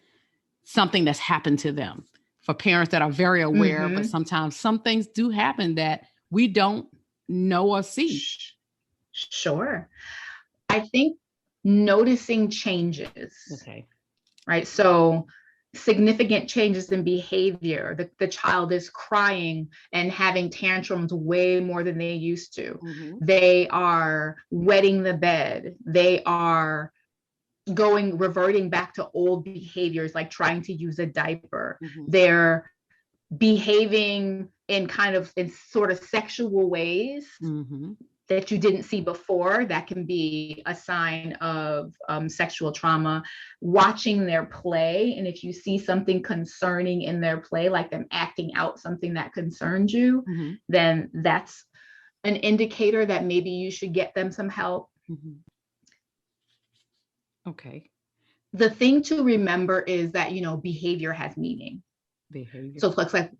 something that's happened to them? For parents that are very aware, but sometimes some things do happen that we don't know or see? Sure. I think noticing changes. Okay. Right? So significant changes in behavior. The child is crying and having tantrums way more than they used to. Mm-hmm. They are wetting the bed. They are reverting back to old behaviors like trying to use a diaper. Mm-hmm. They're behaving in sort of sexual ways. Mm-hmm. That you didn't see before. That can be a sign of sexual trauma. Watching their play, and if you see something concerning in their play, like them acting out something that concerns you, Mm-hmm. then that's an indicator that maybe you should get them some help. Mm-hmm. Okay. The thing to remember is that, behavior has meaning. Behavior. So it's like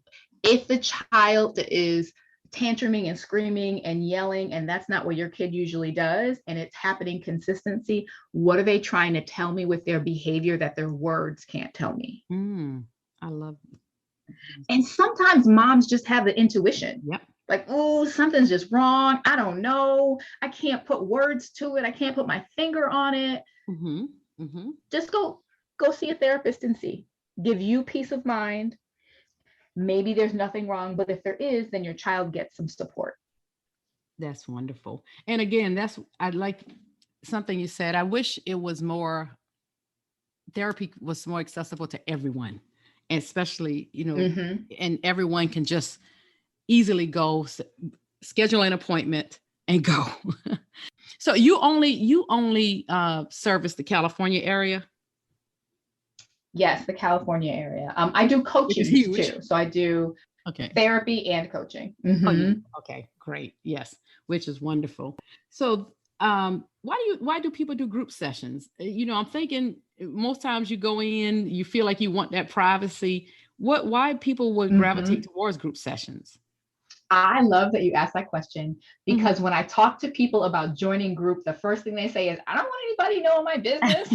if the child is tantruming and screaming and yelling, and that's not what your kid usually does, and it's happening consistency, what are they trying to tell me with their behavior that their words can't tell me? I love it. And sometimes moms just have the intuition. Yep. Like, oh, something's just wrong. I don't know. I can't put words to it. I can't put my finger on it. Mm-hmm. Mm-hmm. Just go see a therapist and see. Give you peace of mind. Maybe there's nothing wrong, but if there is, then your child gets some support. That's wonderful. And again, I like something you said. I wish therapy was more accessible to everyone, and especially, Mm-hmm. and everyone can just easily go schedule an appointment and go. So you only service the California area? Yes, the California area. I do coaching too. So I do therapy and coaching. Mm-hmm. Oh, yeah. Okay, great. Yes, which is wonderful. So why do people do group sessions? I'm thinking most times you go in, you feel like you want that privacy. Why people would gravitate towards group sessions? I love that you asked that question, because when I talk to people about joining group, the first thing they say is, I don't want anybody knowing my business.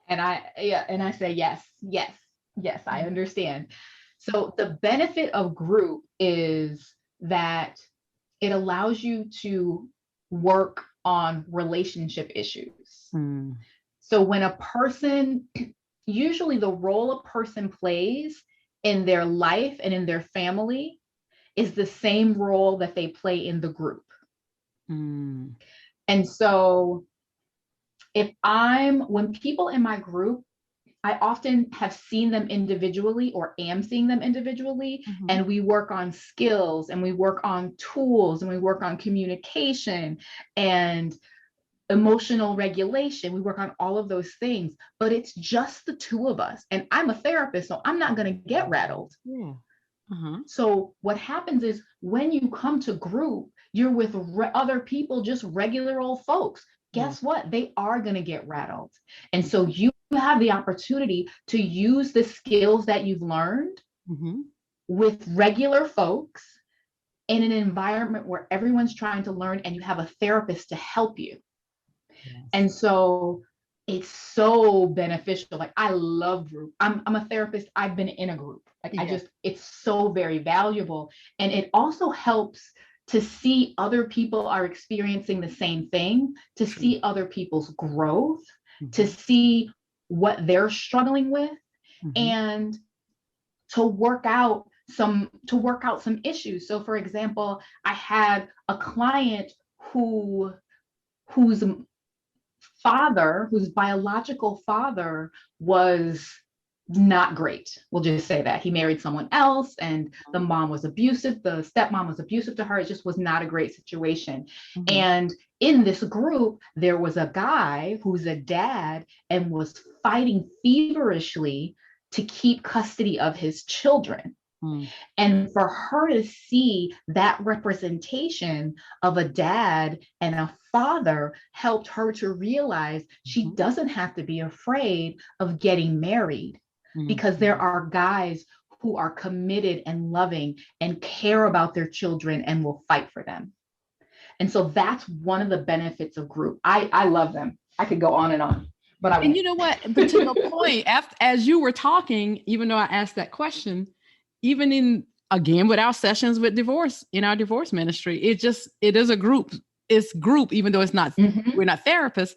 And I say, yes, I understand. So the benefit of group is that it allows you to work on relationship issues. So when a person, usually the role a person plays in their life and in their family is the same role that they play in the group. And so when people in my group, I often have seen them individually or am seeing them individually, and we work on skills, and we work on tools, and we work on communication and emotional regulation. We work on all of those things, but it's just the two of us. And I'm a therapist, so I'm not going to get rattled. Yeah. So what happens is when you come to group, you're with other people, just regular old folks. Guess what? They are going to get rattled. And so you have the opportunity to use the skills that you've learned with regular folks in an environment where everyone's trying to learn, and you have a therapist to help you. Yes. And so it's so beneficial. Like, I love group. I'm a therapist. I've been in a group. It's so very valuable. And it also helps to see other people are experiencing the same thing, to see other people's growth, to see what they're struggling with, and to work out some issues. So for example, I had a client whose biological father was not great. We'll just say that. He married someone else, and the mom was abusive. The stepmom was abusive to her. It just was not a great situation. And in this group, there was a guy who's a dad and was fighting feverishly to keep custody of his children. And for her to see that representation of a dad and a father helped her to realize she doesn't have to be afraid of getting married, because there are guys who are committed and loving and care about their children and will fight for them. And so that's one of the benefits of group. I love them. I could go on and on. And you know what? But to the point, as you were talking, even though I asked that question, even in again, with our sessions with divorce in our divorce ministry, it is a group. It's group, even though we're not therapists,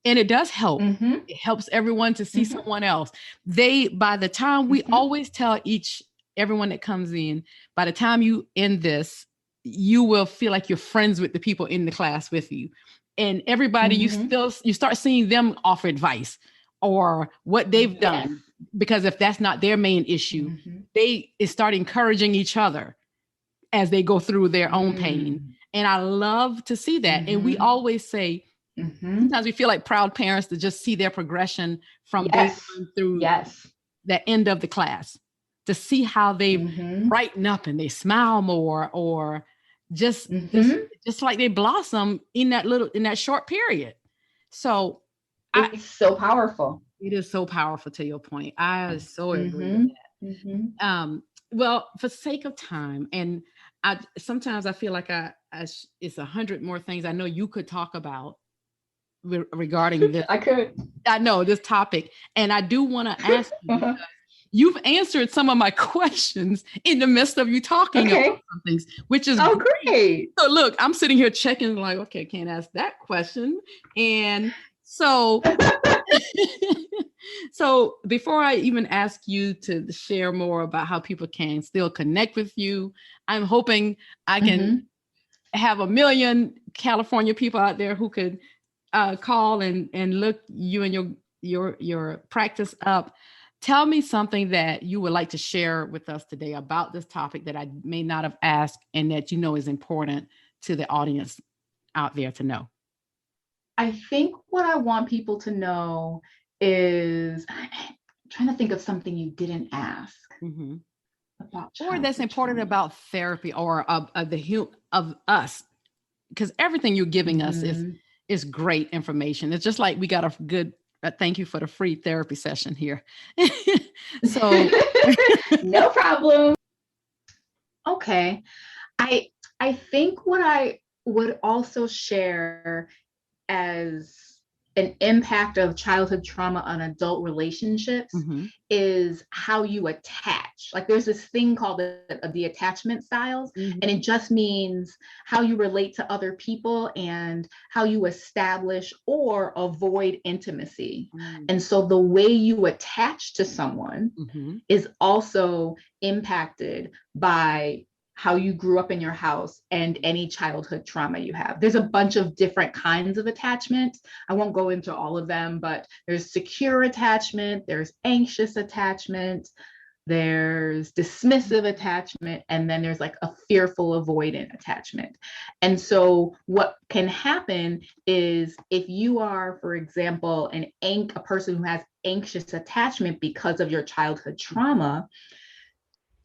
and it does help. It helps everyone to see someone else. By the time we always tell everyone that comes in, by the time you end this, you will feel like you're friends with the people in the class with you. And everybody, you start seeing them offer advice or what they've done, because if that's not their main issue, they start encouraging each other as they go through their own pain. And I love to see that. And we always say, sometimes we feel like proud parents to just see their progression from day one through the end of the class, to see how they brighten up and they smile more, or just like they blossom in that short period. So it's so powerful. It is so powerful, to your point. I so agree with that. Well, for sake of time, and sometimes I feel like it's 100 more things I know you could talk about regarding this. I know this topic, and I do want to ask you, because you've answered some of my questions in the midst of you talking about some things, which is great. So look, I'm sitting here checking like, okay, can't ask that question. And so, so before I even ask you to share more about how people can still connect with you, I'm hoping I can have 1 million California people out there who could call and look you and your practice up. Tell me something that you would like to share with us today about this topic that I may not have asked, and that you know is important to the audience out there to know. I think what I want people to know is, I'm trying to think of something you didn't ask about, or that's important about therapy, or of us, because everything you're giving us is great information. It's just like we got a good thank you for the free therapy session here. So no problem. Okay. I think what I would also share as an impact of childhood trauma on adult relationships is how you attach. Like, there's this thing called the attachment styles, and it just means how you relate to other people and how you establish or avoid intimacy. And so the way you attach to someone is also impacted by how you grew up in your house and any childhood trauma you have. There's a bunch of different kinds of attachment. I won't go into all of them, but there's secure attachment, there's anxious attachment, there's dismissive attachment, and then there's like a fearful avoidant attachment. And so what can happen is, if you are, for example, a person who has anxious attachment because of your childhood trauma,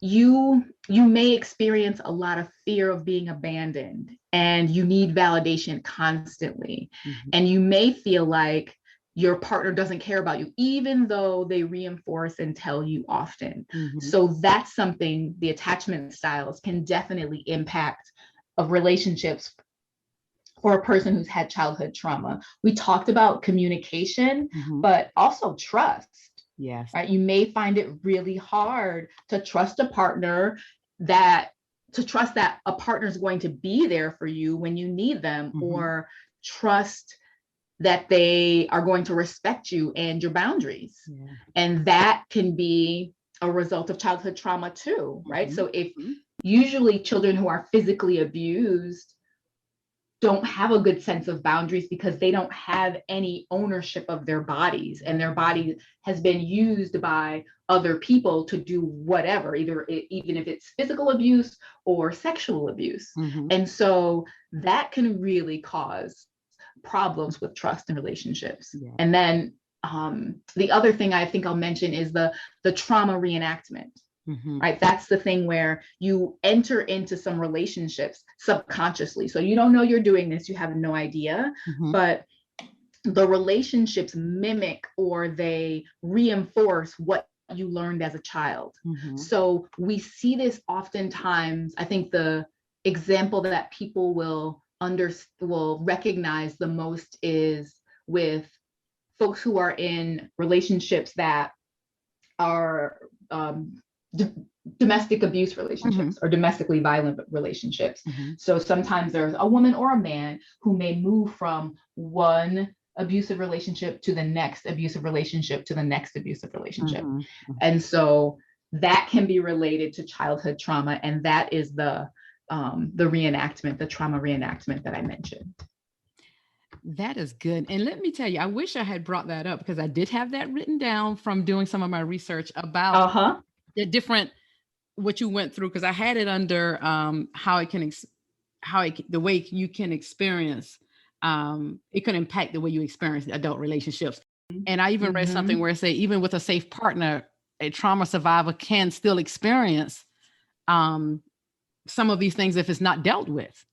you may experience a lot of fear of being abandoned, and you need validation constantly. And you may feel like your partner doesn't care about you, even though they reinforce and tell you often. So that's something, the attachment styles can definitely impact of relationships for a person who's had childhood trauma. We talked about communication, but also trust. Yes. Right. You may find it really hard to trust a partner, to trust that a partner is going to be there for you when you need them, or trust that they are going to respect you and your boundaries. And that can be a result of childhood trauma too, right? So if usually children who are physically abused don't have a good sense of boundaries, because they don't have any ownership of their bodies, and their body has been used by other people to do whatever, even if it's physical abuse or sexual abuse. And so that can really cause problems with trust in relationships. And then the other thing I think I'll mention is the trauma reenactment. Right. That's the thing where you enter into some relationships subconsciously. So you don't know you're doing this, you have no idea, but the relationships mimic or they reinforce what you learned as a child. So we see this oftentimes. I think the example that people will recognize the most is with folks who are in relationships that are domestic abuse relationships or domestically violent relationships. So sometimes there's a woman or a man who may move from one abusive relationship to the next abusive relationship to the next abusive relationship. And so that can be related to childhood trauma. And that is the reenactment, the trauma reenactment that I mentioned. That is good. And let me tell you, I wish I had brought that up because I did have that written down from doing some of my research about the different, what you went through. Cause I had it under the way you can experience, it can impact the way you experience adult relationships. And I even read something where it say, even with a safe partner, a trauma survivor can still experience some of these things if it's not dealt with.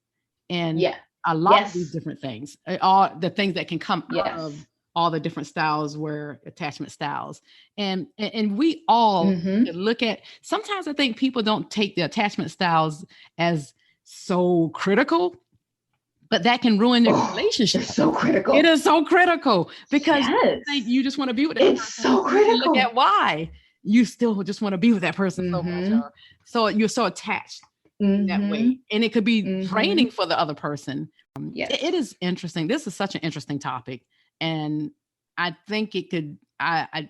And a lot of these different things, all the things that can come out of all the different styles were attachment styles. And we all look at, sometimes I think people don't take the attachment styles as so critical, but that can ruin their relationship. It's so critical. It is so critical because you think you just want to be with that person. So critical. Look at why you still just want to be with that person so much. So you're so attached that way. And it could be draining for the other person. It is interesting. This is such an interesting topic. And I think it could, I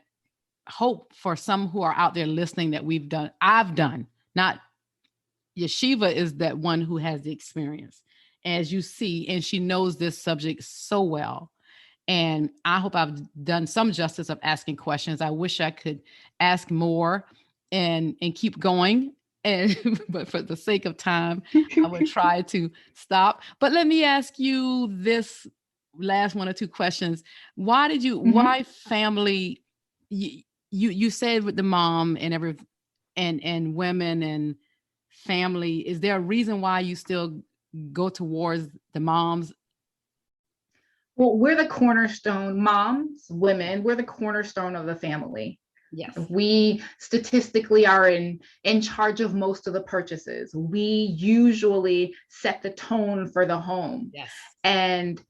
hope for some who are out there listening that I've done, not Yeshiva is that one who has the experience, as you see, and she knows this subject so well. And I hope I've done some justice of asking questions. I wish I could ask more and keep going. But for the sake of time, I would try to stop. But let me ask you this last one or two questions. Why did you, why family, you said with the mom and and women and family, is there a reason why you still go towards the moms? Well, we're the cornerstone, moms, women, we're the cornerstone of the family. Yes. We statistically are in charge of most of the purchases. We usually set the tone for the home. Yes. And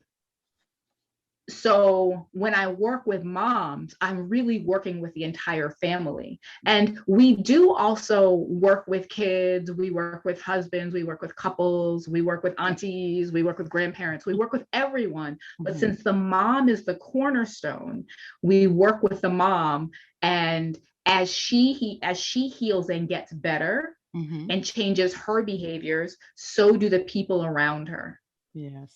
so when I work with moms, I'm really working with the entire family. And we do also work with kids. We work with husbands. We work with couples. We work with aunties. We work with grandparents. We work with everyone. But since the mom is the cornerstone, we work with the mom. And as she heals and gets better and changes her behaviors, so do the people around her. Yes,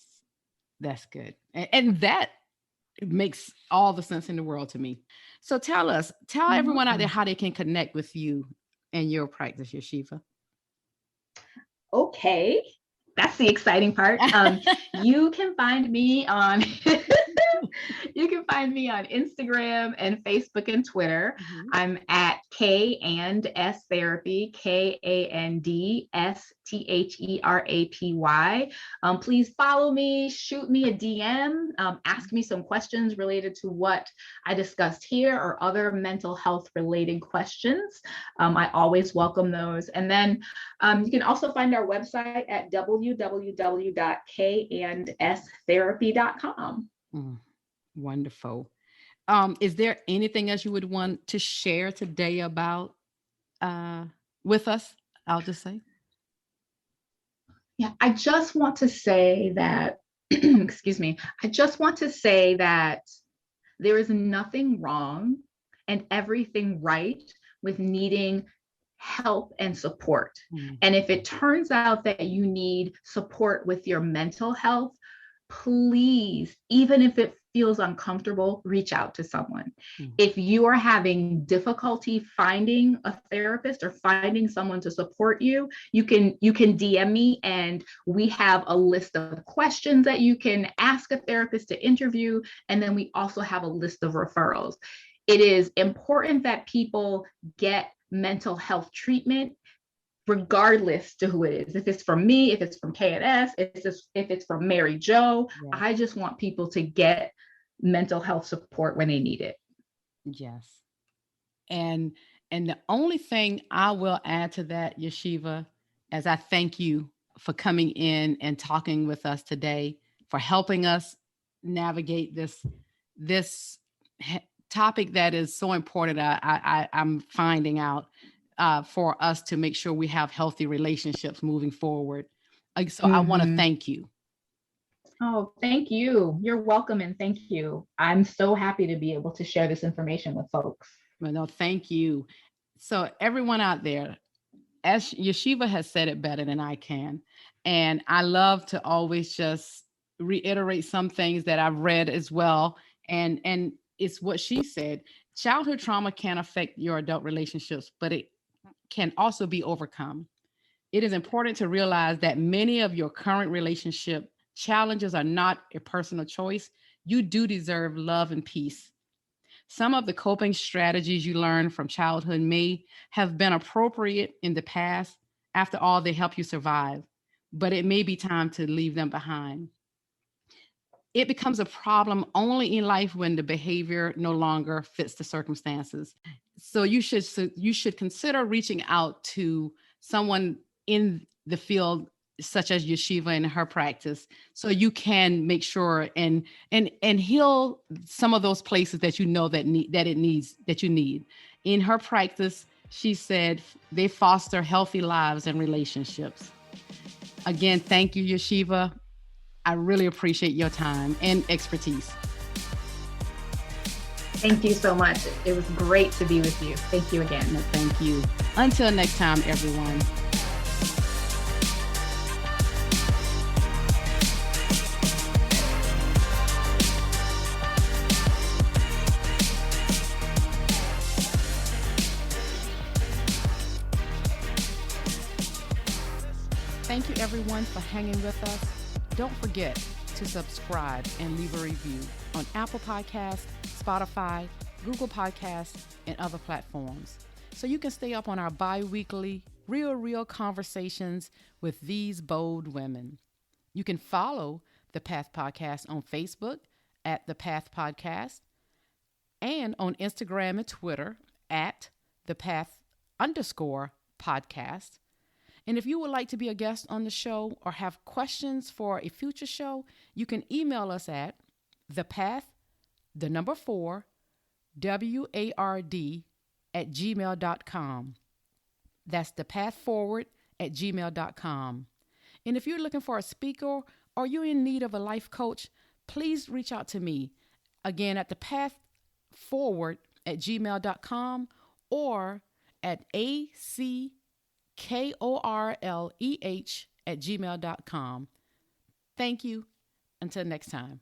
that's good. And that makes all the sense in the world to me. So tell everyone out there how they can connect with you and your practice, Yeshiva. Okay, that's the exciting part. You can find me on Instagram and Facebook and Twitter. I'm at K&S Therapy, KANDSTHERAPY. Please follow me, shoot me a DM, ask me some questions related to what I discussed here or other mental health related questions. I always welcome those. And then you can also find our website at www.kandstherapy.com. Wonderful. Is there anything else you would want to share today about with us? I'll just say. Yeah, I just want to say that, excuse me, I just want to say that there is nothing wrong and everything right with needing help and support. And if it turns out that you need support with your mental health, please, even if it feels uncomfortable, reach out to someone. If you are having difficulty finding a therapist or finding someone to support you, you can DM me, and we have a list of questions that you can ask a therapist to interview. And then we also have a list of referrals. It is important that people get mental health treatment, regardless to who it is. If it's from me, if it's from K&S, if it's from Mary Jo, I just want people to get mental health support when they need it. Yes. And the only thing I will add to that, Yeshiva, as I thank you for coming in and talking with us today, for helping us navigate this topic that is so important. I'm finding out for us to make sure we have healthy relationships moving forward. So I want to thank you. Oh, thank you. You're welcome, and thank you. I'm so happy to be able to share this information with folks. Well, no, thank you. So everyone out there, as Yeshiva has said it better than I can. And I love to always just reiterate some things that I've read as well. And it's what she said. Childhood trauma can affect your adult relationships, but it can also be overcome. It is important to realize that many of your current relationship challenges are not a personal choice. You do deserve love and peace. Some of the coping strategies you learned from childhood may have been appropriate in the past. After all, they help you survive, but it may be time to leave them behind. It becomes a problem only in life when the behavior no longer fits the circumstances. So you should consider reaching out to someone in the field such as Yeshiva and her practice, so you can make sure and heal some of those places that you know that you need. In her practice, she said they foster healthy lives and relationships. Again, thank you, Yeshiva. I really appreciate your time and expertise. Thank you so much. It was great to be with you. Thank you again. No, thank you. Until next time, everyone. Thank you, everyone, for hanging with us. Don't forget to subscribe and leave a review on Apple Podcasts, Spotify, Google Podcasts, and other platforms, so you can stay up on our bi-weekly, real conversations with these bold women. You can follow The Path Podcast on Facebook at The Path Podcast and on Instagram and Twitter at The Path_podcast. And if you would like to be a guest on the show or have questions for a future show, you can email us at thepath4ward@gmail.com. That's thepathforward@gmail.com. And if you're looking for a speaker or you're in need of a life coach, please reach out to me. Again, at thepathforward@gmail.com or at ACKORLEH@gmail.com. Thank you. Until next time.